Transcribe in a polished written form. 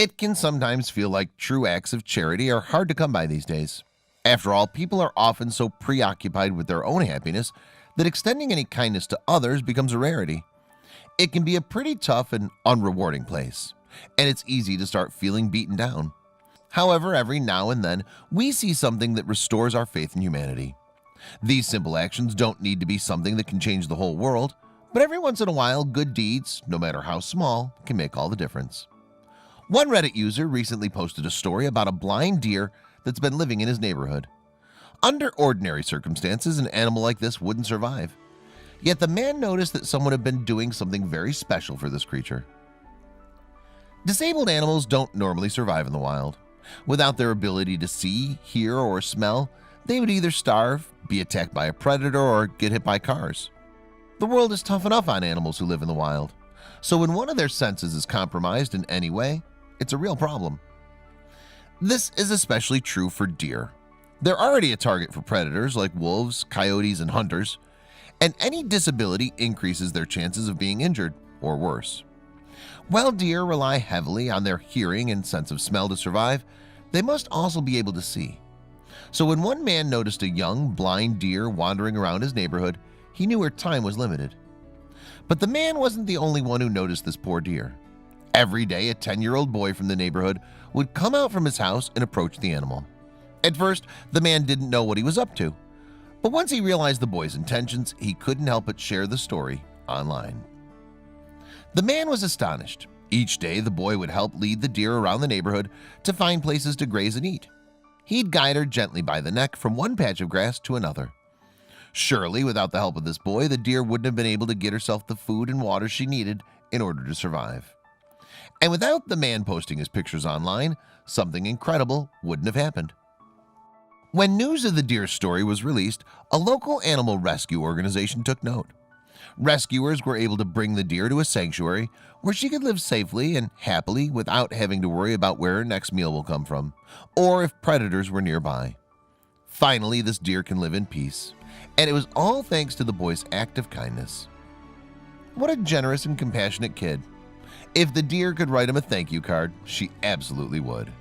It can sometimes feel like true acts of charity are hard to come by these days. After all, people are often so preoccupied with their own happiness that extending any kindness to others becomes a rarity. It can be a pretty tough and unrewarding place, and it's easy to start feeling beaten down. However, every now and then we see something that restores our faith in humanity. These simple actions don't need to be something that can change the whole world, but every once in a while, good deeds, no matter how small, can make all the difference. One Reddit user recently posted a story about a blind deer that's been living in his neighborhood. Under ordinary circumstances, an animal like this wouldn't survive. Yet the man noticed that someone had been doing something very special for this creature. Disabled animals don't normally survive in the wild. Without their ability to see, hear, or smell, they would either starve, be attacked by a predator, or get hit by cars. The world is tough enough on animals who live in the wild, so when one of their senses is compromised in any way, it's a real problem. This is especially true for deer. They're already a target for predators like wolves, coyotes, and hunters, and any disability increases their chances of being injured or worse. While deer rely heavily on their hearing and sense of smell to survive, they must also be able to see. So when one man noticed a young blind deer wandering around his neighborhood, he knew her time was limited. But the man wasn't the only one who noticed this poor deer. Every day, a 10-year-old boy from the neighborhood would come out from his house and approach the animal. At first, the man didn't know what he was up to, but once he realized the boy's intentions, he couldn't help but share the story online. The man was astonished. Each day, the boy would help lead the deer around the neighborhood to find places to graze and eat. He'd guide her gently by the neck from one patch of grass to another. Surely, without the help of this boy, the deer wouldn't have been able to get herself the food and water she needed in order to survive. And without the man posting his pictures online, something incredible wouldn't have happened. When news of the deer's story was released, a local animal rescue organization took note. Rescuers were able to bring the deer to a sanctuary where she could live safely and happily without having to worry about where her next meal will come from, or if predators were nearby. Finally, this deer can live in peace, and it was all thanks to the boy's act of kindness. What a generous and compassionate kid. If the deer could write him a thank you card, she absolutely would.